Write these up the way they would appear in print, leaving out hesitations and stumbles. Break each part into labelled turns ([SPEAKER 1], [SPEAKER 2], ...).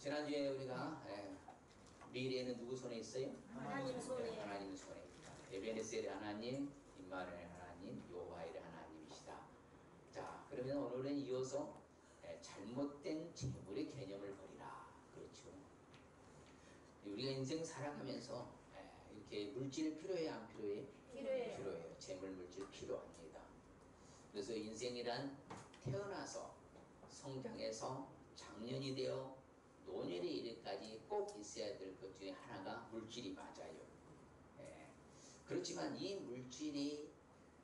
[SPEAKER 1] 지난주에 우리가 미래는 누구 손에 있어요?
[SPEAKER 2] 하나님 손에.
[SPEAKER 1] 하나님 손에 있다. 에베네셀의 하나님, 임마누엘 하나님, 여호와의 하나님이시다. 자, 그러면 오늘은 이어서 잘못된 재물의 개념을 버리라. 그렇죠. 우리가 인생 살아가면서 이렇게 물질 필요해, 안 필요해?
[SPEAKER 2] 필요해요.
[SPEAKER 1] 필요해요. 재물 물질 필요합니다. 그래서 인생이란 태어나서 성장해서 장년이 되어 노년에 이르기까지 꼭 있어야 될 것 중에 하나가 물질이 맞아요. 그렇지만 이 물질이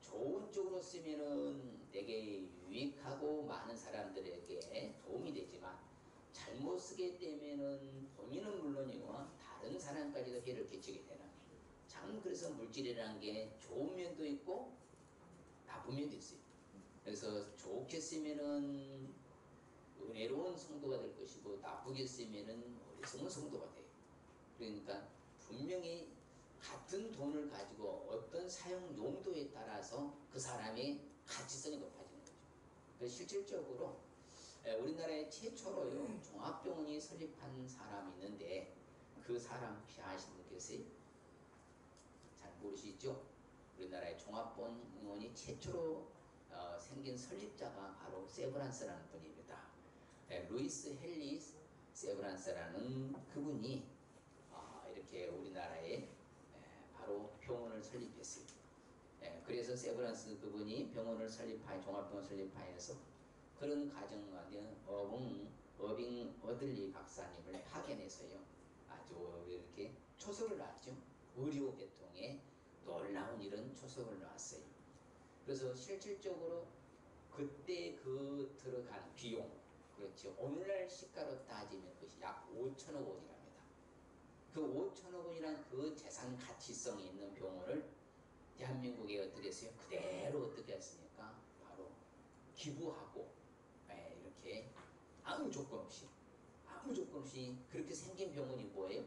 [SPEAKER 1] 좋은 쪽으로 쓰면은 되게 유익하고 많은 사람들에게 도움이 되지만 잘못 쓰게 되면은 본인은 물론이고 다른 사람까지도 해를 끼치게 되는, 참 그래서 물질이라는 게 좋은 면도 있고 나쁜 면도 있어요. 그래서 좋게 쓰면은 은혜로운 성도가 될 것이고 나쁘게 쓰면은 어리석은 성도가 돼요. 그러니까 분명히 같은 돈을 가지고 어떤 사용 용도에 따라서 그 사람의 가치성이 높아지는 거죠. 그래서 실질적으로 우리나라에 최초로요 종합병원이 설립한 사람이 있는데 그 사람 혹시 아시는 분 계세요? 잘 모르시죠? 우리나라의 종합병원이 최초로 생긴 설립자가 바로 세브란스라는 분입니다. 루이스 헨리 세브란스라는 그분이 이렇게 우리나라에 바로 병원을 설립했어요. 그래서 세브란스 그분이 병원을 설립하여 종합병원 설립하여서 그런 과정 안에 어빙 어들리 박사님을 파견해서요 아주 이렇게 초석을 놨죠. 의료 계통에 놀라운 이런 초석을 놨어요. 그래서 실질적으로 그때 그 들어간 비용, 그렇죠. 오늘날 시가로 따지면 그것이 약 5천억 원이랍니다. 그 5천억 원이란 그 재산 가치성이 있는 병원을 대한민국에 어떻게 했어요? 그대로 어떻게 했습니까? 바로 기부하고 이렇게 아무 조건 없이 그렇게 생긴 병원이 뭐예요?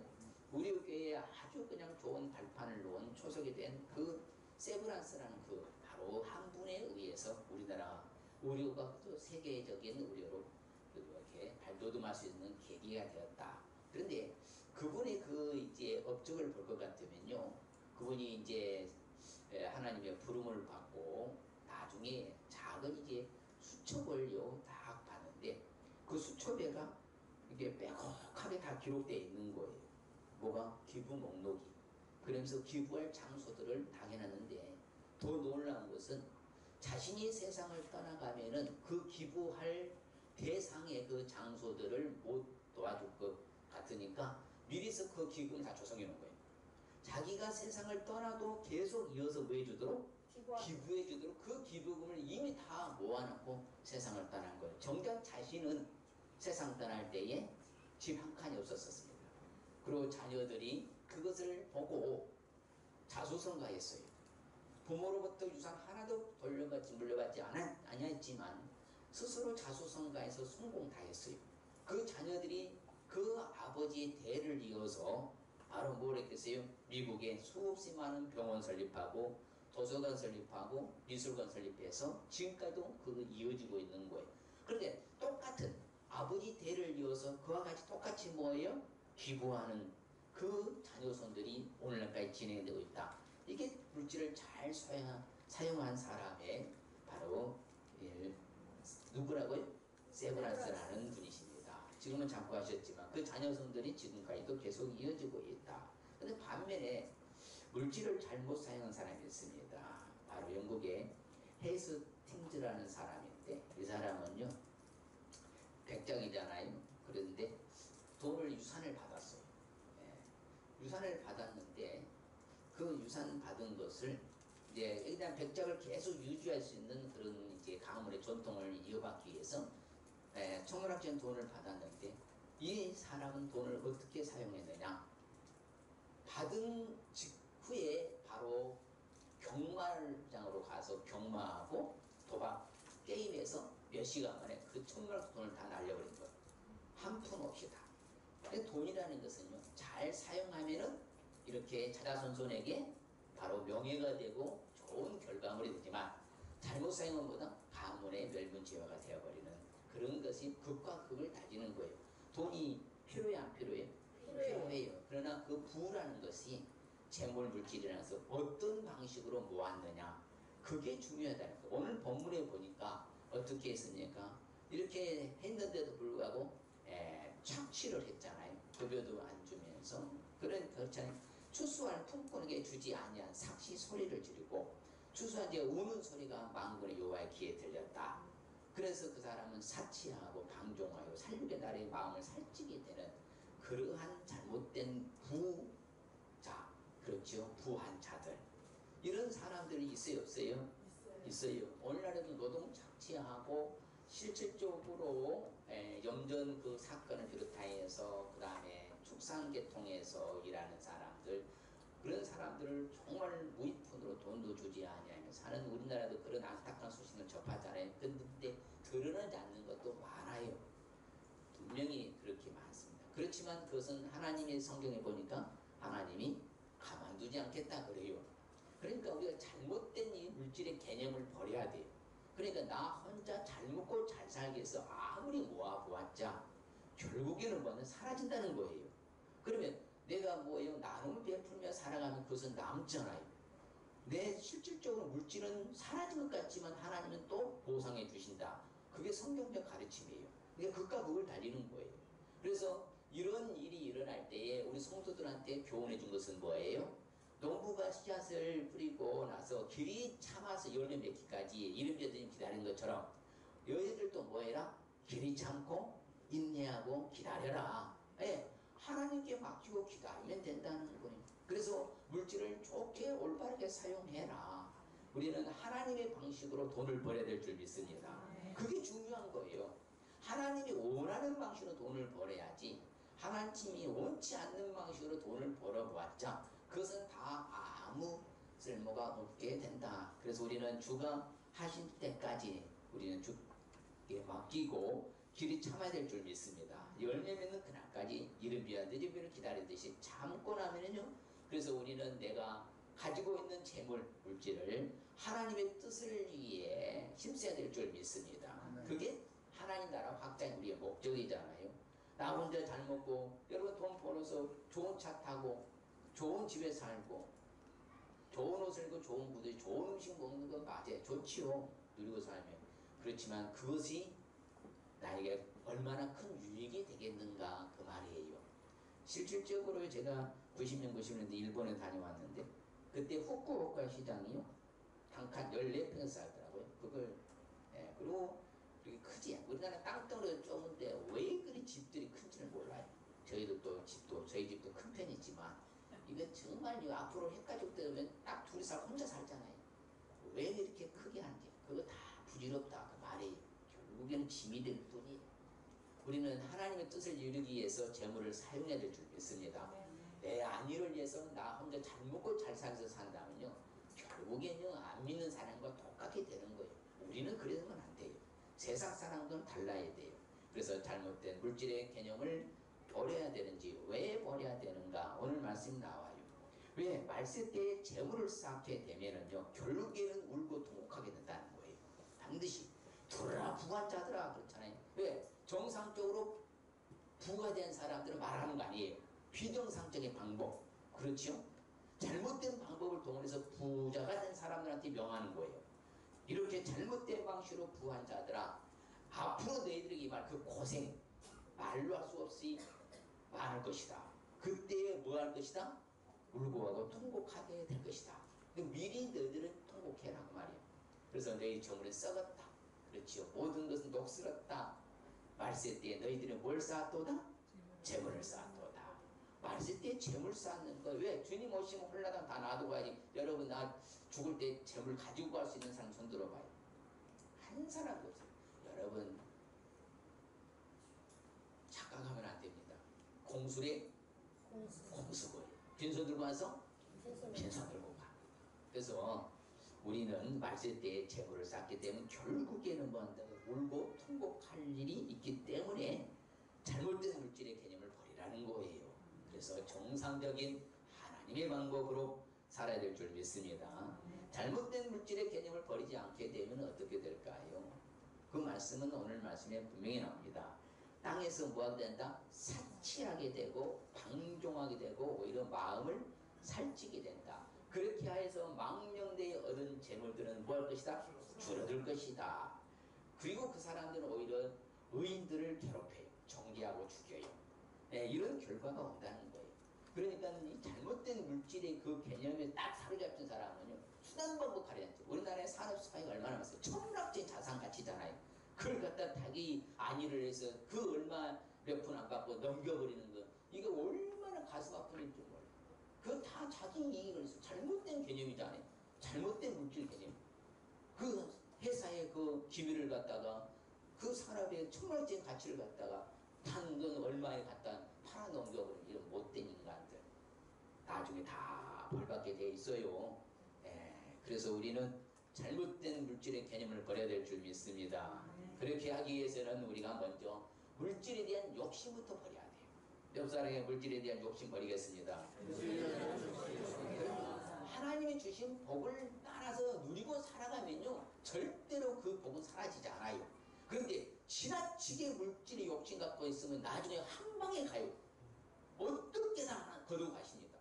[SPEAKER 1] 의료계에 아주 그냥 좋은 발판을 놓은 초석이 된 그 세브란스라는 그 바로 한 분에 의해서 우리나라 의료가 또 세계적인 의료로 이렇게 발돋움할 수 있는 계기가 되었다. 그런데 그분의 그 이제 업적을 볼 것 같으면요, 그분이 이제 하나님의 부름을 받고 나중에 작은 이제 수첩을요 딱 봤는데 그 수첩에가 이게 빼곡하게 다 기록되어 있는 거예요. 뭐가? 기부 목록이. 그러면서 기부할 장소들을 다 해놨는데 더 놀라운 것은 자신이 세상을 떠나가면은 그 기부할 대상의 그 장소들을 못 도와줄 것 같으니까 미리서 그 기금을 다 조성해 놓은 거예요. 자기가 세상을 떠나도 계속 이어서 뭐 해주도록? 기부해 주도록 그 기부금을 이미 다 모아놓고 세상을 떠난 거예요. 정작 자신은 세상 떠날 때에 집 한 칸이 없었습니다. 그리고 자녀들이 그것을 보고 자수성가했어요. 부모로부터 유산 하나도 물려받지 아니했지만 스스로 자수성가해서 성공 다 했어요. 그 자녀들이 그 아버지의 대를 이어서 바로 뭘 했겠어요? 미국에 수없이 많은 병원 설립하고 도서관 설립하고 미술관 설립해서 지금까지도 그거 이어지고 있는 거예요. 그런데 똑같은 아버지 대를 이어서 그와 같이 똑같이 뭐예요? 기부하는 그 자녀손들이 오늘날까지 진행되고 있다. 이게 물질을 잘 사용한 사람의 바로 누구라고요? 세브란스라는 분이십니다. 지금은 잠깐 하셨지만 그 자녀손들이 지금까지도 계속 이어지고 있다. 그런데 반면에 물질을 잘못 사용한 사람이 있습니다. 바로 영국의 헤이스팅즈라는 사람인데 이 사람은요 백장이잖아요. 그런데 돈을 유산을 받았어요. 유산을 받았는데 그 유산 받은 것을 이제 일단 백작을 계속 유지할 수 있는 그런 이제 가문의 전통을 이어받기 위해서 천문학적인 돈을 받았는데 이 사람은 돈을 어떻게 사용했느냐? 받은 직후에 바로 경마장으로 가서 경마하고 도박 게임에서 몇 시간 만에 그 천문학 돈을 다 날려버린 거예요. 한 푼 없이 다. 돈이라는 것은요 잘 사용하면은 이렇게 자자손손에게 바로 명예가 되고 좋은 결과물이 되지만 잘못 사용한 것보다 가문의 멸문지화가 되어버리는 그런 것이 극과 극을 다지는 거예요. 돈이 필요해 안 필요해요? 필요해요. 그러나 그 부라는 것이 재물 물질이라서 어떤 방식으로 모았느냐, 그게 중요하다는 거예요. 오늘 본문에 보니까 어떻게 했습니까? 이렇게 했는데도 불구하고 착취를 했잖아요. 급여도 안 주면서. 그렇잖아요. 추수할 품꾼에게 주지 아니한 삭시 소리를 지르고, 추수한 뒤에 우는 소리가 만군의 여호와의 귀에 들렸다. 그래서 그 사람은 사치하고 방종하고 살육의 날의 마음을 살찌게 되는 그러한 잘못된 부자, 그렇죠, 부한 자들, 이런 사람들이 있어요 없어요? 있어요. 오늘날에도 노동 착취하고 실질적으로 염전 그 사건을 비롯하여서 그 다음에 축산계통에서 일하는 사람들, 그런 사람들을 정말 무이푼으로 돈도 주지 아니하며 사는 우리나라도 그런 안타까운 소식을 접하잖아요. 근데 드러나지 않는 것도 많아요. 분명히 그렇게 많습니다. 그렇지만 그것은 하나님의 성경에 보니까 하나님이 가만두지 않겠다 그래요. 그러니까 우리가 잘못된 이 물질의 개념을 버려야 돼요. 그러니까 나 혼자 잘 먹고 잘 살기 위해서 아무리 모아보았자 결국에는 뭐는 사라진다는 거예요. 그러면 내가 뭐예요? 나눔을 베풀며 살아가면 그것은 남잖아요. 내 실질적으로 물질은 사라진 것 같지만 하나님은 또 보상해 주신다. 그게 성경적 가르침이에요. 그러니까 극과 극을 달리는 거예요. 그래서 이런 일이 일어날 때에 우리 성도들한테 교훈해 준 것은 뭐예요? 농부가 씨앗을 뿌리고 나서 길이 참아서 열매 맺기까지 이름저름 기다린 것처럼 너희들도 뭐해라? 길이 참고 인내하고 기다려라. 하나님께 맡기고 기다리면 된다는 거예요. 그래서 물질을 좋게 올바르게 사용해라. 우리는 하나님의 방식으로 돈을 벌어야 될 줄 믿습니다. 그게 중요한 거예요. 하나님이 원하는 방식으로 돈을 벌어야지, 하나님이 원치 않는 방식으로 돈을 벌어보았자 그것은 다 아무 쓸모가 없게 된다. 그래서 우리는 주가 하신 때까지 우리는 주께 맡기고 길이 참아야 될 줄 믿습니다. 열매 맺는 그날까지 이른비와 늦은비를 기다리듯이 참고 나면은요, 그래서 우리는 내가 가지고 있는 재물, 물질을 하나님의 뜻을 위해 힘써야 될 줄 믿습니다. 그게 하나님 나라 확장이 우리의 목적이잖아요. 나 혼자 잘 먹고, 여러분 돈 벌어서 좋은 차 타고 좋은 집에 살고 좋은 옷을 입고 좋은 구두, 좋은 음식 먹는 건 맞아요. 좋지요. 누리고 살면. 그렇지만 그것이 나에게 얼마나 큰 유익이 되겠는가, 그 말이에요. 실질적으로 제가 90년, 90년대 일본에 다녀왔는데 그때 후쿠오카 시장이요, 단칸 14평에서 살더라고요. 그걸 그리고 그렇게 크지, 우리나라 땅덩어리가 좁은데 왜 그리 집들이 큰지를 몰라요. 저희도 또 집도, 저희 집도 큰 편이지만 이거 정말 앞으로 핵가족 되면 딱 둘이서 혼자 살잖아요. 왜 이렇게 크게 하는지, 그거 다 부질없다 그 말이에요. 결국에는 짐이 될 뿐이에요. 우리는 하나님의 뜻을 이루기 위해서 재물을 사용해야 될 줄 믿습니다. 내 안위를 위해서 나 혼자 잘 먹고 잘 살아서 산다면요, 결국에는 안 믿는 사람과 똑같게 되는 거예요. 우리는 그래서는 안 돼요. 세상 사람과는 달라야 돼요. 그래서 잘못된 물질의 개념을 버려야 되는지, 왜 버려야 되는가, 오늘 말씀이 나와요. 왜? 말세 때에 재물을 쌓게 되면은요, 결국에는 울고 통곡하게 된다는 거예요. 반드시. 들어라 부한 자들아, 그렇잖아요. 왜? 정상적으로 부가 된 사람들은 말하는 거 아니에요. 비정상적인 방법, 그렇죠? 잘못된 방법을 동원해서 부자가 된 사람들한테 명하는 거예요. 이렇게 잘못된 방식으로 부한 자들아, 앞으로 너희들에게 이 말, 그 고생 말로 할 수 없이 많을 것이다. 그때에 뭐 할 것이다? 울고 하고 통곡하게 될 것이다. 미리 너희들은 통곡해라 그 말이에요. 그래서 너희 재물은 썩었다, 그렇지요. 모든 것은 녹슬었다. 말세 때에 너희들은 뭘 쌓았도다? 재물을 쌓았도다. 말세 때에 재물 쌓는 거, 왜? 주님 오시면 홀라당 다 놔두고 가야지. 여러분, 나 죽을 때 재물 가지고 갈 수 있는 사람 손 들어봐요. 한 사람도 없어요. 여러분, 착각하면 안 됩니다. 공술에 공수거예요. 빈손 들고 와서 빈손 들고 가. 그래서 우리는 말세 때에 재물을 쌓기 때문에 결국에는 뭐한다? 울고 통곡할 일이 있기 때문에 잘못된 물질의 개념을 버리라는 거예요. 그래서 정상적인 하나님의 방법으로 살아야 될 줄 믿습니다. 잘못된 물질의 개념을 버리지 않게 되면 어떻게 될까요? 그 말씀은 오늘 말씀에 분명히 나옵니다. 땅에서 뭐하게 된다? 사치하게 되고 방종하게 되고 오히려 마음을 살찌게 된다. 그렇게 하여서 망령되이 얻은 재물들은 뭐 할 것이다? 줄어들 것이다. 그리고 그 사람들은 오히려 의인들을 괴롭혀요. 정죄하고 죽여요. 네, 이런 결과가 온다는 거예요. 그러니까 이 잘못된 물질의 그 개념에 딱 사로잡힌 사람은요, 수단 방법 가려야죠. 우리나라의 산업 스파이가 얼마나 많았어요. 천문학적인 자산 가치잖아요. 그걸 갖다 자기 안위를 해서 그 얼마 몇 푼 안 받고 넘겨버리는 거, 이게 얼마나 가슴 아픈 일인지 몰라요. 그거 다 자기 이익을 위해서 잘못된 개념이잖아요. 잘못된 물질 개념. 그 회사의 그 기밀을 갖다가 그 산업의 천문학적인 가치를 갖다가 단돈 얼마에 갖다 팔아 넘겨버리는 이런 못된 인간들 나중에 다 벌받게 돼 있어요. 그래서 우리는 잘못된 물질의 개념을 버려야 될 줄 믿습니다. 그렇게 하기 위해서는 우리가 먼저 물질에 대한 욕심부터 버려야 돼요. 옆 사람에게 물질에 대한 욕심 버리겠습니다. 하나님이 주신 복을 따라서 누리고 살아가면요, 절대로 그 복은 사라지지 않아요. 그런데 지나치게 물질의 욕심 갖고 있으면 나중에 한 방에 가요. 어떻게나 거두고 가십니다.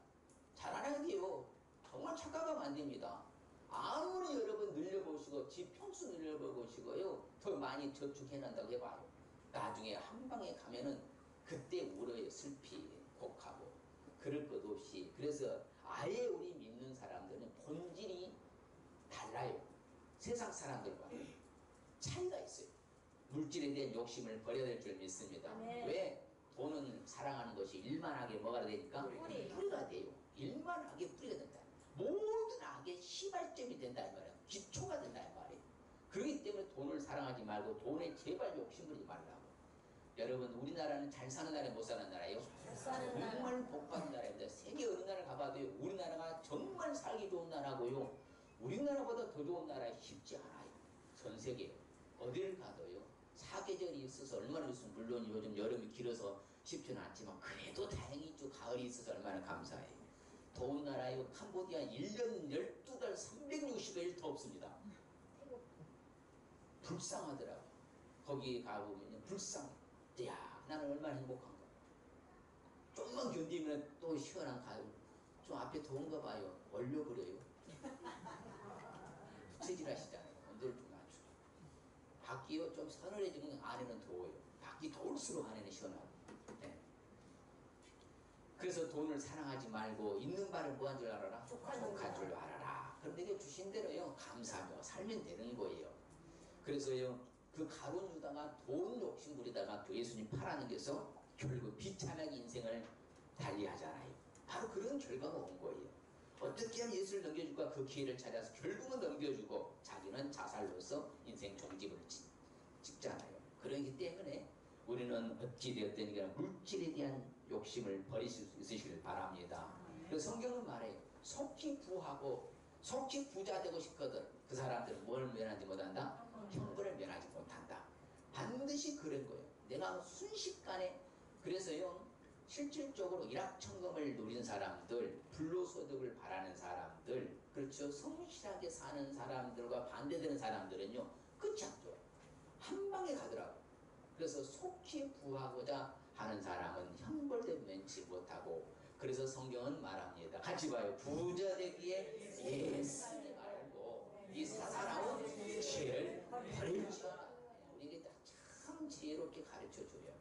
[SPEAKER 1] 잘 알아야 돼요. 정말 착각하면 안 됩니다. 아무리 여러분 늘려보시고 집 평수 늘려보시고요, 더 많이 저축해낸다고 해봐요. 나중에 한 방에 가면은 그때 울어요. 슬피 곡하고 그럴 것 없이. 그래서 아예 우리 믿는 사람들은 본질이 달라요. 세상 사람들과 차이가 있어요. 물질에 대한 욕심을 버려야 될 줄 믿습니다. 왜? 돈은 사랑하는 것이 일만하게 뭐가 되니까? 뿌리가 돼요. 일만하게 뿌리가 된다. 모든 악의 시발점이 된다 이 말이에요. 기초가 된다 이 말이에요. 그렇기 때문에 돈을 사랑하지 말고 돈에 제발 욕심 부리지 말라고. 여러분, 우리나라는 잘 사는 나라에 못 사는 나라예요? 정말 복받은 나라입니다. 세계 어느 나라를 가봐도 우리나라가 정말 살기 좋은 나라고요. 우리나라보다 더 좋은 나라 쉽지 않아요. 전 세계 어디를 가도요, 사계절이 있어서 얼마나 좋습니까? 물론 요즘 여름이 길어서 쉽지는 않지만 그래도 다행히 좀 가을이 있어서 얼마나 감사해요. 더운 나라요, 캄보디아 1년 12달 360일 덥습니다. 불쌍하더라고요. 거기 가보면 불쌍해. 야, 나는 얼마나 행복한가. 좀만 견디면 또 시원한 가을. 좀 앞에 더운가 봐요. 얼려버려요. 부채질하시잖아요. 온도를 좀 맞추고. 밖이요 좀 서늘해지면 안에는 더워요. 밖이 더울수록 안에는 시원하고. 네. 그래서 돈을 사랑하지 말고 있는 바를 뭐 한 줄 알아라? 족한 줄 알아라. 그럼 내게 주신 대로요 감사하며 살면 되는 거예요. 그래서요, 그 가룟 유다가 돈 욕심 부리다가 그 예수님 팔아넘겨서 결국 비참하게 인생을 달리하잖아요. 바로 그런 결과가 온 거예요. 어떻게 하면 예수를 넘겨줄까 그 기회를 찾아서 결국은 넘겨주고 자기는 자살로서 인생 종집을 찍잖아요. 그러기 때문에 우리는 어찌되었든 물질에 대한 욕심을 버리실 수 있으시길 바랍니다. 그래서 성경은 말해요. 속히 부하고 속히 부자 되고 싶거든 그 사람들은 뭘 면하지 못한다? 형벌을 면하지 못한다. 반드시 그런 거예요. 내가 순식간에. 그래서요, 실질적으로 일확천금을 누린 사람들, 불로소득을 바라는 사람들, 그렇죠, 성실하게 사는 사람들과 반대되는 사람들은요 끝이 안 좋아요. 한 방에 가더라고. 그래서 속히 부하고자 하는 사람은 형벌도 면치 못하고, 그래서 성경은 말합니다. 같이 봐요. 부자 되기에 애쓰지 말고 이 사사로운 지혜를 버릴지어다. 우리에게 참 지혜롭게 가르쳐줘요.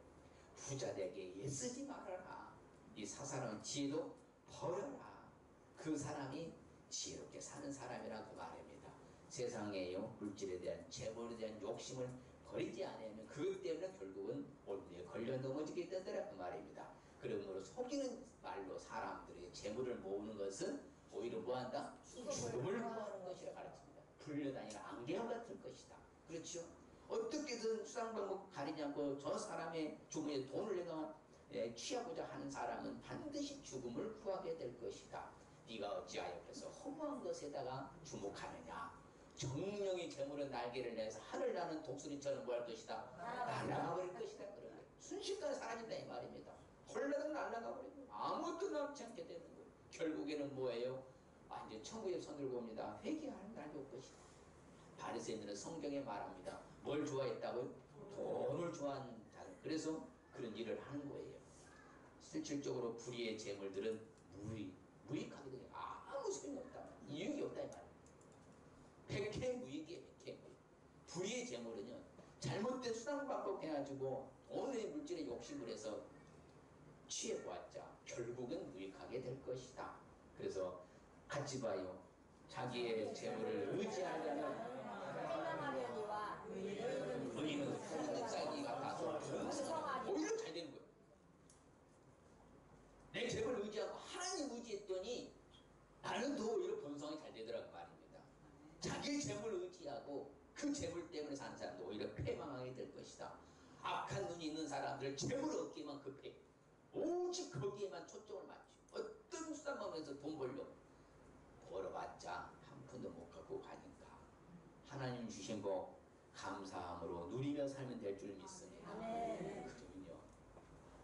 [SPEAKER 1] 부자 되기에 애쓰지 말아라. 이 사사로운 지혜도 버려라. 그 사람이 지혜롭게 사는 사람이라고 말합니다. 세상에요, 물질에 대한 재물에 대한 욕심을 버리지 않으면 그것 때문에 결국은 올무에 걸려 넘어지게 되더라 그 말입니다. 그러므로 속이는 말로 사람들이 재물을 모으는 것은 오히려 뭐한다? 죽음을 구하는 것이라 가르칩니다. 불려다니는 안개와 같을 것이다. 그렇죠? 어떻게든 수상방법 가리지 않고 저 사람의 주머니에 돈을 내가 취하고자 하는 사람은 반드시 죽음을 구하게 될 것이다. 네가 어찌하여 그래서 허무한 것에다가 주목하느냐. 정령이 재물은 날개를 내서 하늘 나는 독수리처럼 뭐 할 것이다? 날아가 버릴 것이다. 그런 거예요. 순식간에 사라진다 이 말입니다. 홀라당 날아가 버리고 아무것도 남지 않게 되는 거예요. 결국에는 뭐예요? 이제 천국에 손들고 옵니다. 회개하는 날이 올 것이다. 바리새인들은 성경에 말합니다. 뭘 좋아했다고요? 돈을 좋아하는 자를 그래서 그런 일을 하는 거예요. 실질적으로 불의의 재물들은 무익하게 되요. 아무 소용없다. 이익이 없다 이 말이에요. 백해무익이에요. 백해무익. 불의의 재물은요, 잘못된 수단 방법 해가지고 오늘의 물질에 욕심을 해서 취해보았자 결국은 무익하게 될 것이다. 그래서 같이 봐요. 자기의 재물을 의지하려면
[SPEAKER 2] 행함하려니와
[SPEAKER 1] 의인은 풍성하기 같아서 풍성하기 오히려 잘 되는 거예요. 내 재물을 의지하고 하나님 의지했더니 나는 더 오히려 번성이 잘 되더라고 말입니다. 자기의 재물을 의지하고 그 재물 때문에 사는 사람도 오히려 패망하게 될 것이다. 악한 눈이 있는 사람들 재물 얻기만 급해. 오직 거기에만 초점을 맞추고 어떤 수단 방법에서 돈 벌어봤자 한 푼도 못 갖고 가니까 하나님 주신 복 감사함으로 누리며 살면 될 줄 믿습니다. 그러면요,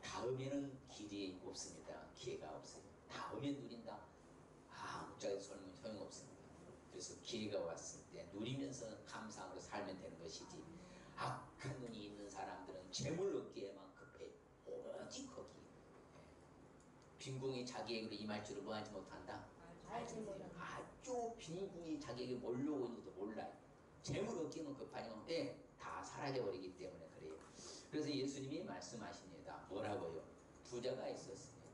[SPEAKER 1] 다음에는 길이 없습니다. 기회가 없어요. 다음에 누린다, 아무짝에도 소용없습니다. 그래서 기회가 왔을 때 누리면서 감사함으로 살면 되는 것이지, 악한 눈이 있는 사람들은 재물 얻기에만 급해. 오직 거기. 빈궁이 자기에게로 임할 줄을 뭐하지 못한다? 아주 빈궁이 자기에게 몰려오고 있는 것도 몰라요. 재물 얻기는 급하니까 다 사라져버리기 때문에 그래요. 그래서 예수님이 말씀하십니다. 뭐라고요? 부자가 있었습니다.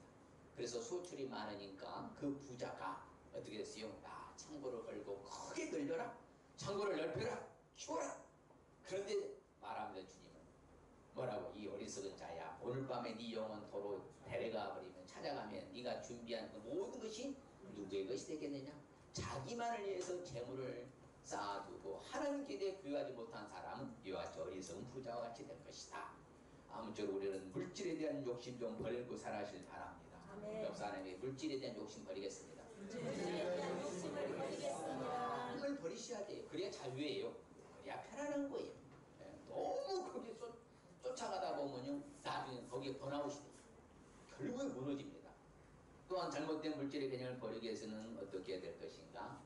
[SPEAKER 1] 그래서 소출이 많으니까 그 부자가 어떻게 됐어요? 창고를 걸고 크게 늘려라, 창고를 넓혀라, 키워라. 그런데 말합니다. 주님은 뭐라고? 이 어리석은 자야, 오늘 밤에 네 영혼 도로 데려가 버리면, 찾아가면 네가 준비한 그 모든 것이 누구의 것이 되겠느냐? 자기만을 위해서 재물을 쌓아두고 하나님께 대해 부여하지 못한 사람은 이와 같이 어리석은 부자와 같이 될 것이다. 아무쪼록 우리는 물질에 대한 욕심 좀 버리고 살아가시길 바랍니다. 옆 사람에게 물질에 대한 욕심 버리겠습니다. 정말 버리셔야 돼요. 그래야 자유예요. 그래야 편안한 거예요. 너무 거기에 쫓아가다 보면요, 나중에 거기에 번아웃이 돼요. 결국에 무너집니다. 또한 잘못된 물질의 개념을 버리기 위해서는 어떻게 해야 될 것인가?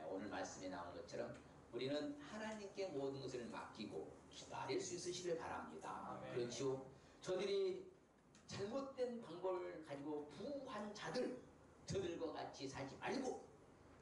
[SPEAKER 1] 오늘 말씀에 나온 것처럼 우리는 하나님께 모든 것을 맡기고 기다릴 수 있으시길 바랍니다. 그렇죠? 저들이 잘못된 방법을 가지고 부한 자들, 저들과 같이 살지 말고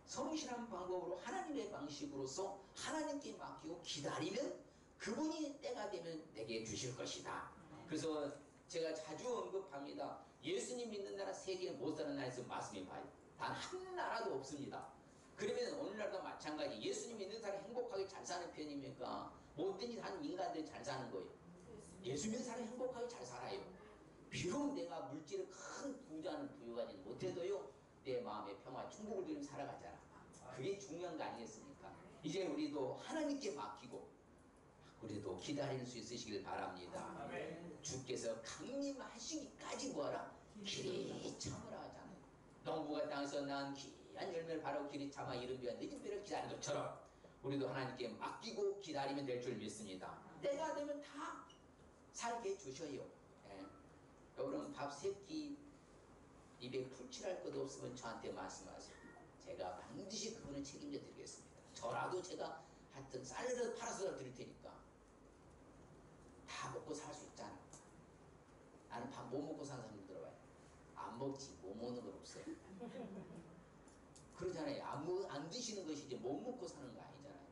[SPEAKER 1] 성실한 방법으로 하나님의 방식으로서 하나님께 맡기고 기다리면 그분이 때가 되면 내게 주실 것이다. 그래서 제가 자주 언급합니다. 예수님 믿는 나라 세계에 못 사는 나라에서 말씀해 봐요. 단 한 나라도 없습니다. 그러면 오늘날도 마찬가지. 예수님 믿는 사람 행복하게 잘 사는 편입니까? 못된 짓 하는 인간들이 잘 사는 거예요. 예수 믿는 사람 행복하게 잘 살아요. 비록 내가 물질을 큰 부자는 부여하지 못해도요, 내 마음의 평화, 충복을 누리며 살아가잖아. 그게 중요한 거 아니겠습니까? 이제 우리도 하나님께 맡기고 우리도 기다릴 수 있으시길 바랍니다. 주께서 강림하시기까지 뭐하라? 길이 참으라 하잖아요. 농부가 땅에서 난 귀한 열매를 바라고 길이 참아 이른 비와 늦은 비를 기다리는 것처럼 우리도 하나님께 맡기고 기다리면 될 줄 믿습니다. 때가 되면 다 살게 해주셔요. 여러분, 밥 세 끼 입에 풀칠할 것 없으면 저한테 말씀하세요. 제가 반드시 그분을 책임져 드리겠습니다. 저라도 제가 하여튼 쌀을 팔아서 드릴 테니까. 다 먹고 살 수 있잖아. 나는 밥 못 먹고 사는 사람들 들어봐요. 안 먹지, 못 먹는 건 없어요. 그러잖아요. 안 드시는 것이지 못 먹고 사는 거 아니잖아요.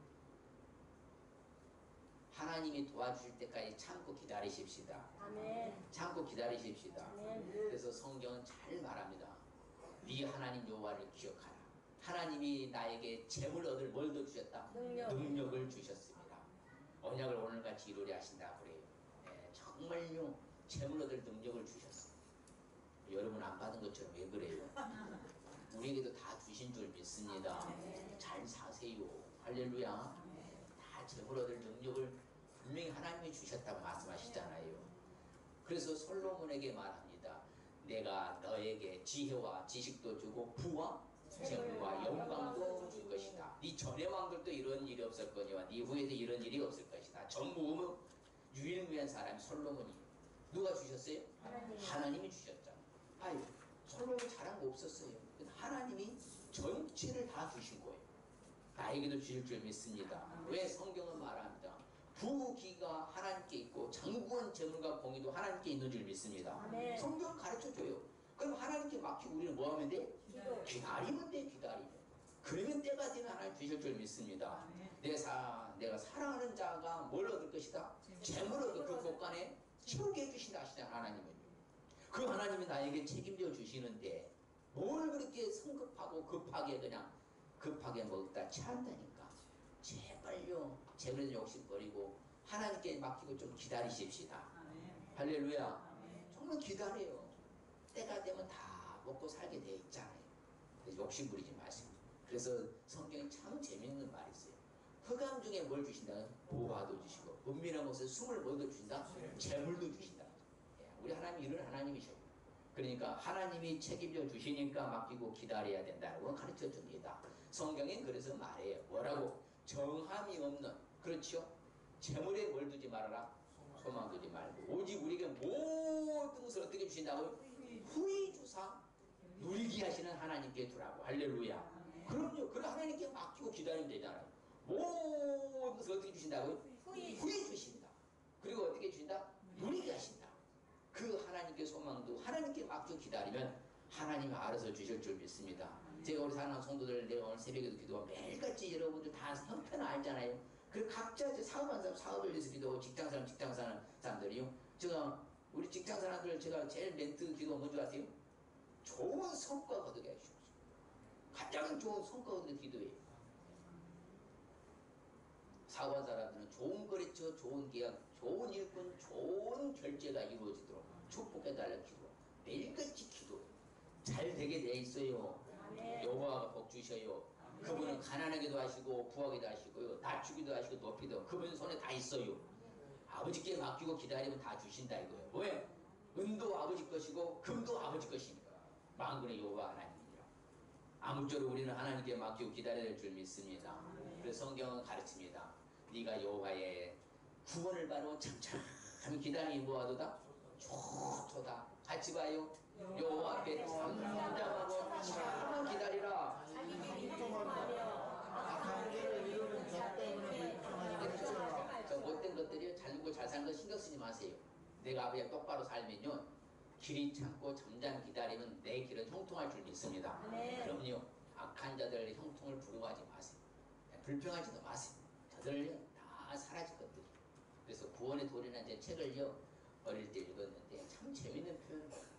[SPEAKER 1] 하나님이 도와주실 때까지 참고 기다리십시다. 참고 기다리십시다. 그래서 성경은 잘 말합니다. 네 하나님 여호와를 기억하라. 하나님이 나에게 재물 얻을 뭘 더 주셨다? 능력을 주셨습니다. 언약을 오늘같이 이루려 하신다 그래요. 정말요, 재물 얻을 능력을 주셨어요. 여러분 안 받은 것처럼 왜 그래요? 우리에게도 다 주신 줄 믿습니다. 잘 사세요. 할렐루야. 다 재물 얻을 능력을 분명히 하나님이 주셨다고 말씀하시잖아요. 그래서 솔로몬에게 말합니다. 내가 너에게 지혜와 지식도 주고 부와 재물과 영광도 줄 것이다. 네 전의 왕들도 이런 일이 없을 거니와 네 후에도 이런 일이 없을 것이다. 전부 유일무이한 사람이 솔로몬이. 누가 주셨어요? 하나님이 주셨잖아. 아유, 솔로몬 잘한 거 없었어요. 하나님이 전체를 다 주신 거예요. 나에게도 주실 줄 믿습니다. 왜 성경은 말합니다. 부귀가 하나님께 있고 장구한 재물과 공의도 하나님께 있는 줄 믿습니다.
[SPEAKER 2] 네.
[SPEAKER 1] 성경은 가르쳐줘요. 그럼 하나님께 맡기고 우리는 뭐 하면 돼?
[SPEAKER 2] 기도.
[SPEAKER 1] 기다리면 돼, 기다리면. 그러면 때가 되면 하나님 주실 줄 믿습니다. 내가 사랑하는 자가 뭘 얻을 것이다? 재물을 얻을 그 곳간에 채우게 해주신다 하시잖아, 하나님은요. 그 하나님이 나에게 책임져 주시는데 뭘 그렇게 성급하고 급하게 먹다 체한다니까. 제발요, 재물에 욕심 버리고 하나님께 맡기고 좀 기다리십시다. 할렐루야. 정말 기다려요. 때가 되면 다 먹고 살게 돼 있잖아요. 욕심 부리지 마시고. 그래서 성경에 참 재미있는 말이 있어요. 흑암 중에 뭘 주신다? 보화도 주시고, 은밀한 곳에 숨을 뭘도 주신다? 재물도 주신다. 우리 하나님 이런 하나님이셔. 그러니까 하나님이 책임져 주시니까 맡기고 기다려야 된다고 가르쳐 줍니다. 성경엔 그래서 말해요. 뭐라고? 정함이 없는, 그렇죠? 재물에 뭘 두지 말아라? 소망 두지 말고 오직 우리에게 모든 것을 어떻게 주신다고요? 후히 주사 누리게 하시는 하나님께 두라고. 할렐루야. 그럼요. 그래 하나님께 맡기고 기다리면 되잖아요. 모든 것을 어떻게 주신다고요? 후히 주신다. 그리고 어떻게 주신다? 누리게 하신다. 그 하나님께 소망도 하나님께 맡겨 기다리면 하나님이 알아서 주실 줄 믿습니다. 제가 우리 사랑하는 성도들 내가 오늘 새벽에도 기도하고 매일같이 여러분들 다 형편 알잖아요. 그 각자 사업하는 사람 사업을 위해서 기도하고 직장 사는 사람들이요. 제가 우리 직장 사람들 제가 제일 멘트 기도가 뭔지 아세요? 좋은 성과 거두게 하시옵소서. 가장 좋은 성과 거두게 기도해요. 사업한 사람들은 좋은 거래처, 좋은 계약, 좋은 일꾼, 좋은 결제가 이루어지도록 축복해달라는 기도. 매일같이 기도. 잘 되게 돼 있어요. 여호와가 복 주셔요. 그분은 가난하게도 하시고 부하게도 하시고요. 낮추기도 하시고 높이도 그분 손에 다 있어요. 아버지께 맡기고 기다리면 다 주신다 이거예요. 왜? 은도 아버지 것이고 금도 아버지 것이니까. 만군의 여호와 하나님이라. 아무쪼록 우리는 하나님께 맡기고 기다려야 될 줄 믿습니다. 그래서 성경은 가르칩니다. 네가 여호와의 구원을 바로 참참 기다리니 뭐하도다? 좋도다. 같이 봐요. 여호와 앞에 잠잠하고 참 기다리라. 저 못된 것들이 잘 누고 잘 사는 거 신경 쓰지 마세요. 내가 아버지가 똑바로 살면요 길이 참고 잠잠 기다리면 내 길은 형통할 줄 믿습니다. 그럼요. 악한 자들 형통을 부러워하지 마세요. 불평하지도 마세요. 저들은요 다 사라질 것들이. 그래서 구원의 도리라는 책을요 어릴 때 읽었는데 참 재밌는 표현이에요.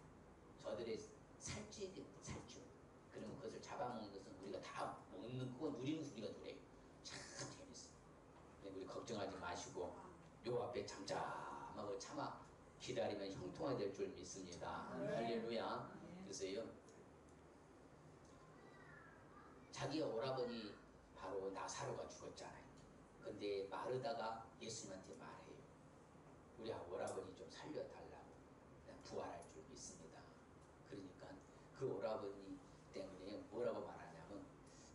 [SPEAKER 1] 저들의 살찌 살줄. 그러면 그것을 잡아먹는 것은 우리가 다 먹는 그거 누리는 우리가 누려요. 참 재밌어요. 우리 걱정하지 마시고 요 앞에 잠잠하고 참아 기다리면 형통하게 될 줄 믿습니다. 할렐루야. 그래서요 자기 오라버니 바로 나사로가 죽었잖아요. 근데 마르다가 예수님한테 말해요. 우리 오라버니 좀 살려달라고. 부활할 줄 믿습니다. 그러니까 그 오라버니 때문에 뭐라고 말하냐면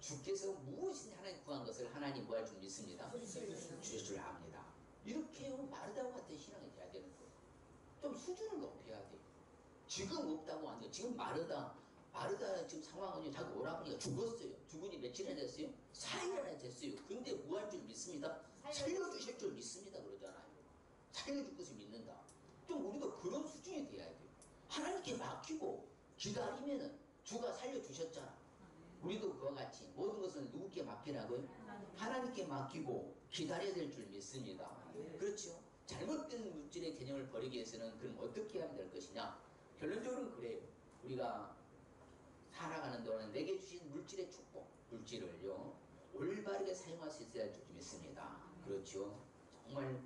[SPEAKER 1] 주께서 무엇이든지 하나님 구한 것을 하나님 구할 줄 믿습니다. 주실 줄 압니다. 이렇게 마르다와 같은 신앙이 돼야 되는 거예요. 좀 수준을 높여야 돼요. 지금 없다고 안 돼요. 지금 마르다 지금 상황은요, 자기 오라버니가 죽었어요. 죽은 지 며칠이나 됐어요? 4일이나 됐어요. 근데 뭐 할 줄 믿습니다? 살려주실 줄 믿습니다. 그러잖아요. 살려줄 것을 믿는다. 좀 우리도 그런 수준이 돼야 돼요. 하나님께 맡기고 기다리면은 주가 살려주셨잖아. 우리도 그와 같이 모든 것을 누구께 맡기라고요? 하나님께 맡기고 기다려야 될 줄 믿습니다. 그렇죠? 잘못된 물질의 개념을 버리기 위해서는 그럼 어떻게 하면 될 것이냐? 결론적으로는 그래요. 우리가 살아가는 동안 내게 주신 물질의 축복, 물질을요 올바르게 사용할 수 있어야 할 줄 믿습니다. 그렇죠? 정말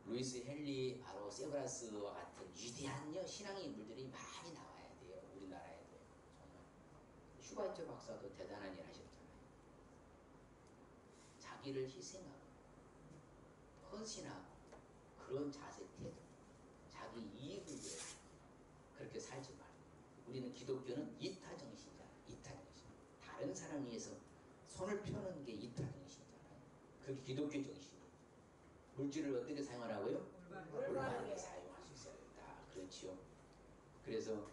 [SPEAKER 1] 루이스 헨리 바로 세브란스와 같은 위대한 신앙의 인물들이 많이 나와야 돼요. 우리나라에도. 정말 슈바이처 박사도 대단한 일 하셨잖아요. 자기를 희생하고 헌신하고 그런 자세 태도, 자기 이익을 위해서 그렇게 살지 말고. 우리는 기독교는 이타정신이잖아요. 이타정신. 다른 사람 위해서 손을 펴는 게 이타정신이잖아요. 그게 기독교 정신이에요. 물질을 어떻게 사용하라고요? 올바르게 사용할 수 있어야 된다. 그렇죠. 그래서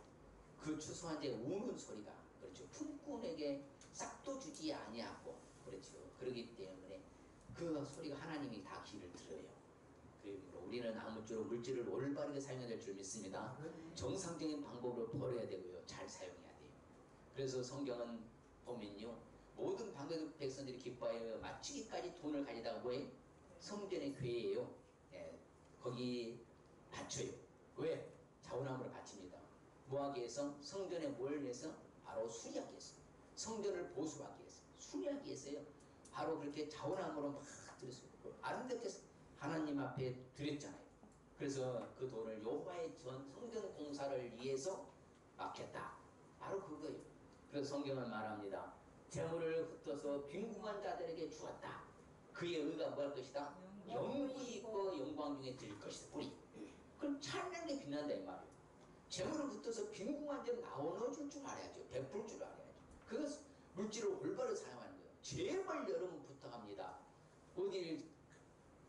[SPEAKER 1] 그 추수한 데 우는 소리가, 그렇죠. 품꾼에게 싹도 주지 아니하고, 그렇죠. 그렇기 때문에 그 소리가 하나님이 다 귀를 들어요. 그러므로 우리는 아무쪼록 물질을 올바르게 사용해야 될 줄 믿습니다. 정상적인 방법으로 벌어야 되고요. 잘 사용해야 돼요. 그래서 성경은 보면요. 모든 방백 백성들이 기뻐하여 마치기까지 돈을 가지다가 뭐예요? 성전의 교회예요. 예, 거기 바쳐요. 왜? 자원함으로 바칩니다. 뭐하기 위해서? 성전에 뭘 위해서? 바로 수리하기 위해서. 성전을 보수하기 위해서. 수리하기 위해서요. 바로 그렇게 자원함으로 막 드렸어요. 아름답게 하나님 앞에 드렸잖아요. 그래서 그 돈을 여호와의 전 성전 공사를 위해서 맡겼다. 바로 그거예요. 그래서 성경은 말합니다. 재물을 흩어서 빈궁한 자들에게 주었다. 그의 의가 뭐 할 것이다? 영광이 있고 영광 중에 드릴 것이다. 뿌리. 그럼 찬양에 빛난다 이 말이에요. 재물을 흩어서 빈궁한 데를 나눠줄 줄 알아야죠. 베풀 줄 알아야죠. 그것은 물질을 올바로 사용하는 거예요. 제발 여러분 부탁합니다. 어디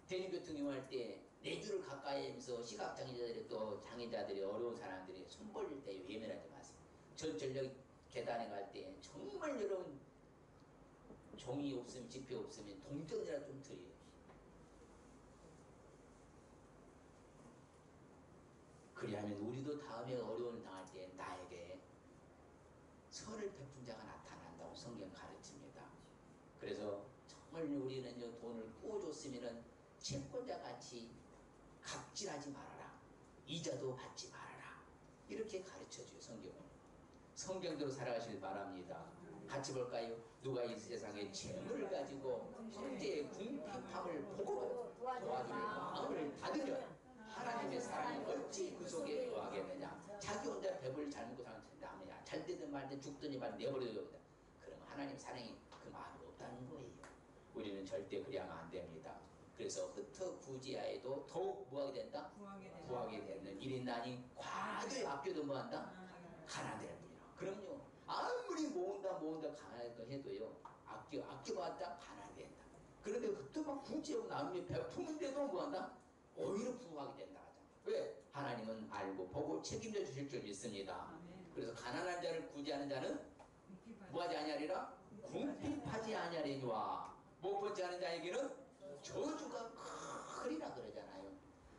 [SPEAKER 1] 대중교통 이용할 때 내주를 가까이 하면서 시각장애자들이 또 장애자들이 어려운 사람들이 손 벌릴 때 예민하지 마세요. 전력 계단에 갈 때 정말 여러분 종이 없으면 지폐 없으면 동전이라 좀 드려요. 그리하면 우리도 다음에 어려움을 당할 때 나에게 선을 베푼 자가 나타난다고 성경 가르칩니다. 그래서 정말 우리는 돈을 꾸어줬으면 채권자 같이 갑질하지 말아라. 이자도 받지 말아라. 이렇게 가르쳐줘요 성경은. 성경대로 살아가시길 바랍니다. 같이 볼까요? 누가 이 세상에 재물을 가지고 형제의 궁핍함을 보고 도와줄 마음을 닫으면 하나님의 사랑이 어찌 그 속에 거하겠느냐. 자기 혼자 배불리 잘 먹고 사는 남이야. 잘 되든 말든 죽든지 말든 내버려둬야 된다. 그러면 하나님 사랑이 그 마음이 없다는 거예요. 우리는 절대 그리하면 안 됩니다. 그래서 흩어 구지하에도 더욱 뭐하게 된다? 구하게 되는 일이 나니 과도히 아껴도 뭐한다? 가난될 뿐이라. 그럼요. 아무리 모은다 가난하다 해도요. 아껴봤다 가난된다. 그런데 그때 막 구지하고 남이 베푸는데도 뭐한다? 오히려 부하게 된다 하잖아요. 왜? 하나님은 알고 보고 책임져 주실 줄 믿습니다. 그래서 가난한 자를 구제하는 자는 뭐하지 아니하리라? 궁핍하지 아니하리니와 못 벗지 않은 자에게는 저주가 크리라 그러잖아요.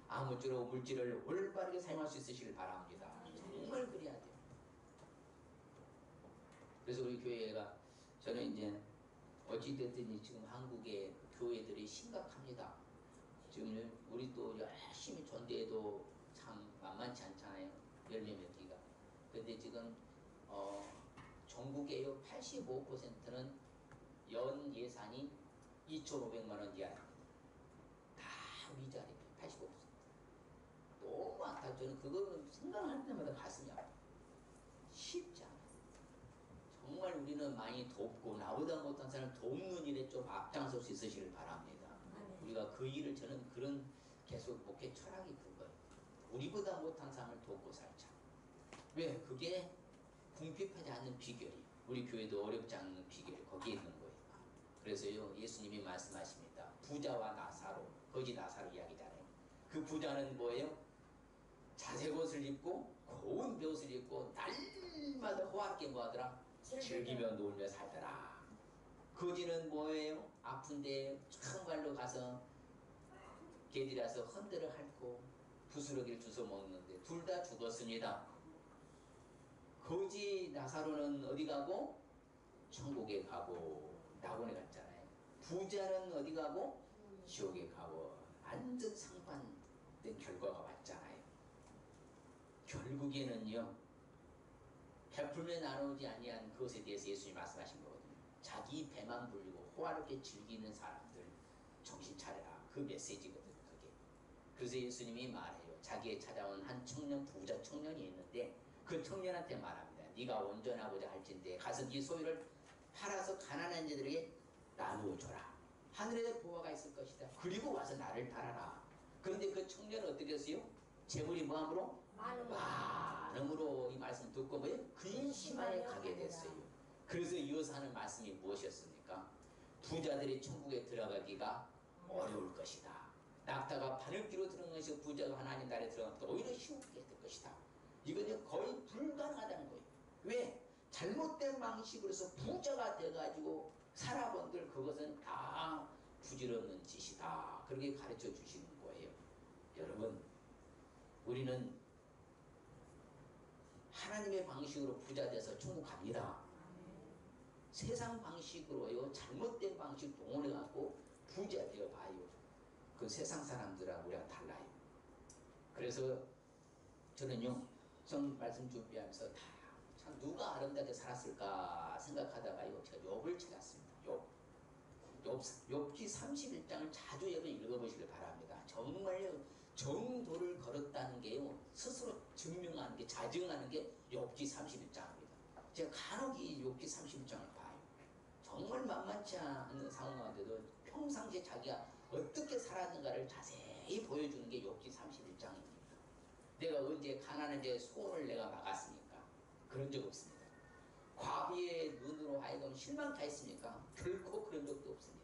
[SPEAKER 1] 아무쪼록 물질을 올바르게 사용할 수 있으시길 바랍니다. 정말 그래야 돼요. 그래서 우리 교회가 저는 이제 어찌됐든 지금 한국의 교회들이 심각합니다. 지금 우리 또 열심히 전대해도 참 만만치 않잖아요. 열매 맺기가. 근데 지금 전국의 85%는 연 예산이 2,500만 원 이하입니다. 다 우리 자리입니다. 85%. 너무 많다. 저는 그거는 생각할 때마다 가슴이 아파요. 쉽지 않아요. 정말 우리는 많이 돕고 나보다 못한 사람을 돕는 일에 좀 앞장설 수 있으시길 바랍니다. 우리가 그 일을 저는 그런 계속 목회 철학이 그거예요. 우리보다 못한 사람을 돕고 살자. 왜? 그게 궁핍하지 않는 비결이에요. 우리 교회도 어렵지 않는 비결이 거기에 있는 거예요. 그래서요 예수님이 말씀하십니다. 부자와 나사로, 거지 나사로 이야기잖아요. 그 부자는 뭐예요? 자색 옷을 입고 고운 벼옷을 입고 날마다 호화롭게 뭐하더라? 즐기며 놀며 살더라. 거지는 뭐예요? 아픈데 정말로 가서 개들이라서 헌들을 핥고 부스러기를 주워 먹는데 둘 다 죽었습니다. 거지 나사로는 어디 가고? 천국에 가고 낙원에 갔잖아요. 부자는 어디 가고? 지옥에 가고 완전 상반된 결과가 왔잖아요. 결국에는요 베풀며 나누지 아니한 그것에 대해서 예수님이 말씀하신 거거든요. 자기 배만 불리고 호화롭게 즐기는 사람들 정신 차려라. 그 메시지거든요. 그게. 그래서 예수님이 말해요. 자기에 찾아온 한 청년, 부자 청년이 있는데 그 청년한테 말합니다. 네가 온전하고자 할진대 가서 네 소유를 팔아서 가난한 자들에게 나누어 줘라. 하늘에 보화가 있을 것이다. 그리고 와서 나를 따라라. 그런데 그 청년은 어떻게 했어요? 재물이 뭐함으로? 많음으로 이 말씀 듣고 뭐예요? 근심하에 가게 됐어요. 그래서 이어서 하는 말씀이 무엇이었습니까? 부자들이 천국에 들어가기가 어려울 것이다. 낙타가 바늘귀로 들어간 것이 부자가 하나님 나라에 들어가면 오히려 쉽게 될 것이다. 이건 거의 불가능하다는 거예요. 왜? 잘못된 방식으로 해서 부자가 돼가지고 살아본들 그것은 다 부질없는 짓이다. 그렇게 가르쳐 주시는 거예요. 여러분, 우리는 하나님의 방식으로 부자 돼서 천국 갑니다. 세상 방식으로요, 잘못된 방식 동원해갖고 부자 되어봐요. 그 세상 사람들하고 우리가 달라요. 그래서 저는요, 성 말씀 준비하면서 참 누가 아름답게 살았을까 생각하다가요, 제가 욥을 찾았습니다. 욥기 31장을 자주 여러분 읽어보시길 바랍니다. 정말요, 정도를 걸었다는 게요, 스스로 증명하는 게, 자증하는 게 욥기 31장입니다. 제가 간혹 이 욥기 31장을 봐요. 정말 만만치 않은 상황 가운데도 평상시에 자기가 어떻게 살았는가를 자세히 보여주는 게 욥기 31장입니다. 내가 언제 가난한 자의 소원을 내가 막았습니까? 그런 적 없습니다. 과비의 눈으로 하여금 실망케 했습니까? 결코 그런 적도 없습니다.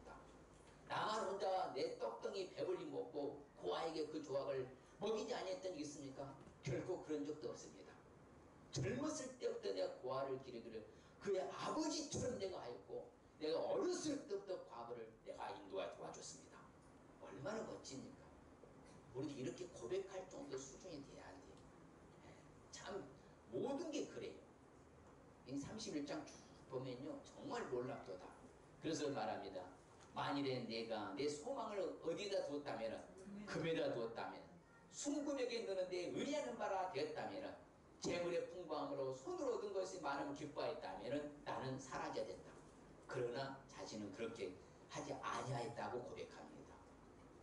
[SPEAKER 1] 나만 혼자 내 떡덩이 배불리 먹고 고아에게 그 조각을 먹이지 아니했던 적이 있습니까? 결코 그런 적도 없습니다. 젊었을 때부터 내가 고아를 기르기를 그의 아버지처럼 내가 하였고, 내가 어렸을 때부터 과부를 내가 인도하 도와줬습니다. 얼마나 멋집니까? 우리도 이렇게 고백할 정도 수준이 돼야 돼요. 참 모든 게 그래요. 이 31장 쭉 보면요, 정말 놀랍도다. 그래서 말합니다. 만일에 내가 내 소망을 어디다 두었다면, 금에다 두었다면, 순금에게 넣는데 의리하는 바라 되었다면, 재물의 풍부함으로 손으로 얻은 것이 많으면 기뻐했다면 나는 사라져야 된다. 그러나 자신은 그렇게 하지 아니하였다고 고백합니다.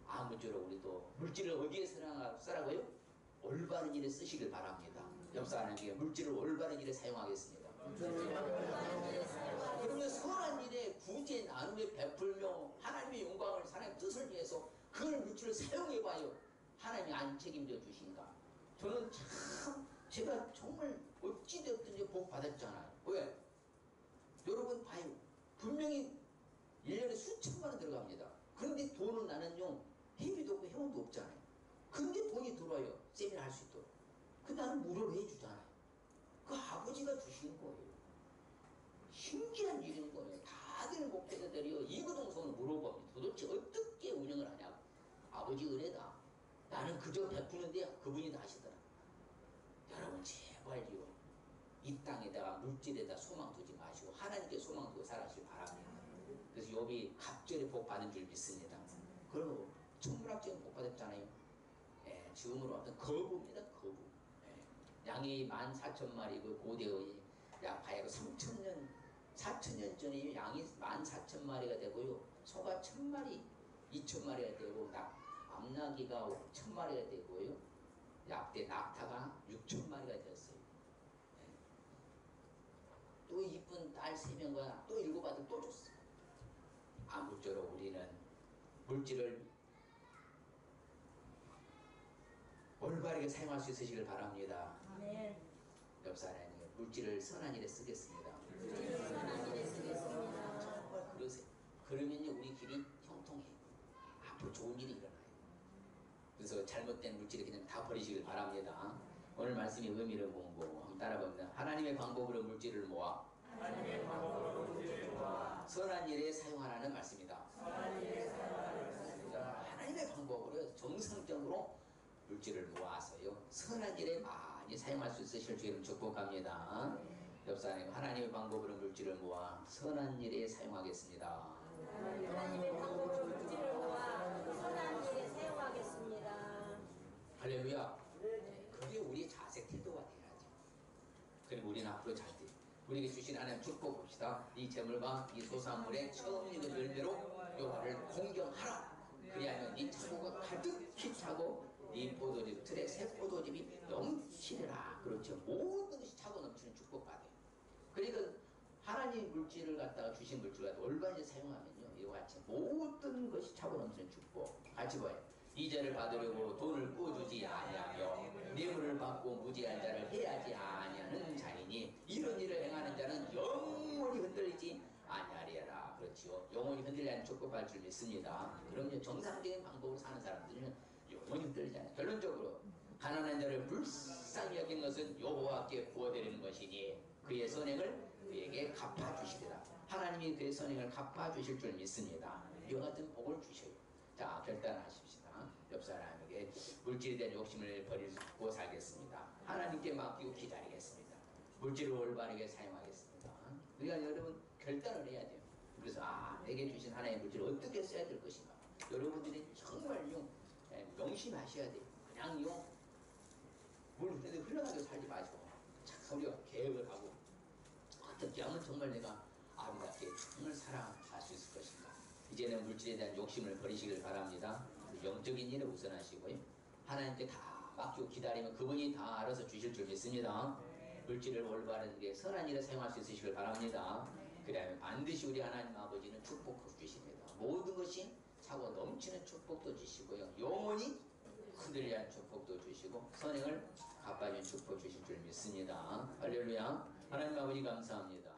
[SPEAKER 1] 아무쪼록 우리도 물질을 어디에 쓰라고요? 올바른 일에 쓰시길 바랍니다. 옆사람에게 물질을 올바른 일에 사용하겠습니다. 그러면 선한 일에 구제 나눔에 베풀며 하나님의 영광을, 하나님의 뜻을 위해서 그걸 물질을 사용해봐요. 하나님이 안 책임져 주신가? 저는 참 제가 정말 어찌되었든지 복 받았잖아요. 왜? 여러분 봐요. 분명히 1년에 수천만 원 들어갑니다. 그런데 돈은 나는요, 회비도 없고 회원도 없잖아요. 근데 돈이 들어와요. 세미나 할 수 있도록. 근데 나는 무료로 해주잖아요. 그 아버지가 주시는 거예요. 신기한 일인 거예요. 다들 목회자들이요, 이구동성을 물어봅니다. 도대체 어떻게 운영을 하냐고. 아버지 은혜다. 나는 그저 베푸는데 그분이 다 하시더라. 여러분 제발요, 이 땅에다가 물질에다 소망 두지 마시고 하나님께 소망 두고 살아가시기 바랍니다. 그래서 욥이 갑절에 복 받은 줄 믿습니다. 그리고 천문학적인 복 받았잖아요. 예, 지금으로 어떤 거부입니다. 거부. 예, 양이 14,000마리, 그 고대의 약 바야가 3,000년 4,000년 전에 양이 14,000마리가 되고요, 소가 1,000마리 2,000마리가 되고, 암나기가 1,000마리가 되고요, 약대 낙타가 6,000마리가 되었어요. 네. 또 이쁜 딸 3명과 또 7 아들 또 줬어요. 아무쪼록 우리는 물질을 올바르게 사용할 수 있으시길 바랍니다.
[SPEAKER 2] 네.
[SPEAKER 1] 옆 사람에게 물질을 선한 일에 쓰겠습니다.
[SPEAKER 2] 선한 일에 쓰겠습니다.
[SPEAKER 1] 정말 그러세요. 그러면요, 우리 길이 형통해요. 앞으로 좋은 일이 일어나요. 그래서 잘못된 물질을 그냥 다 버리시길 바랍니다. 오늘 말씀의 의미를 공부 한번 따라봅니다. 하나님의 방법으로 물질을 모아 선한 일에 사용하라는 말씀이다. 하나님의 방법으로 정상적으로 물질을 모아서요, 선한 일에 많이 사용할 수 있으실 주님 축복합니다. 옆 사람이 하나님의 방법으로 물질을 모아 선한 일에 사용하겠습니다.
[SPEAKER 2] 하나님의 방법으로 물질을 모아 선한 일에 사용하겠습니다.
[SPEAKER 1] 할렐루야. 그게 우리의 자세 태도가 돼야죠. 그리고 우리는 앞으로 잘 돼. 우리에게 주신 하나님 축복 봅시다. 이 재물과 이 소산물의 처음 익은 열매로 여호와를 공경하라. 그리하면 네 차고가 가득히 차고 네 포도즙 틀에 새 포도즙이 넘치리라. 그렇죠. 모든 것이 차고 넘치는 축복받아요. 그러니까 하나님 물질을 갖다가 주신 물질을 갖다가 올바르게 사용하면요, 이와 같이 모든 것이 차고 넘치는 축복. 같이 봐요. 이자를 받으려고 돈을 꾸어주지 아니하며 뇌물을 받고 무지한 자를 해하지 아니하는 자이니 이런 일을 행하는 자는 영원히 흔들리지 아니하리라. 그렇지요. 영원히 흔들리지 않는 축복할 줄 믿습니다. 그럼요, 정상적인 방법으로 사는 사람들은 영원히 흔들리지 않아요. 결론적으로 가난한 자를 불쌍히 여긴 것은 여호와께 부어드리는 것이니 그의 선행을 그에게 갚아주시리라. 하나님이 그의 선행을 갚아주실 줄 믿습니다. 이와 같은 복을 주셔요. 자, 결단하십시다. 옆 사람에게 물질에 대한 욕심을 버리고 살겠습니다. 하나님께 맡기고 기다리겠습니다. 물질을 올바르게 사용하겠습니다. 우리가 여러분 결단을 해야 돼요. 그래서 내게 주신 하나님의 물질을 어떻게 써야 될 것인가. 여러분들이 정말요 명심하셔야 돼요. 그냥요 물 흘러가게 살지 마시고 참 우리가 계획을 하고 어떻게 하면 정말 내가 아름답게 정말 살아갈 수 있을 것인가. 이제는 물질에 대한 욕심을 버리시길 바랍니다. 영적인 일을 우선하시고요. 하나님께 다 맡기고 기다리면 그분이 다 알아서 주실 줄 믿습니다. 물질을 올바르게 선한 일에 사용할 수 있으시길 바랍니다. 그다음에 반드시 우리 하나님 아버지는 축복을 주십니다. 모든 것이 차고 넘치는 축복도 주시고요. 영원히 흔들리지 않은 축복도 주시고 선행을 갚아주는 축복 주실 줄 믿습니다. 할렐루야. 하나님 아버지 감사합니다.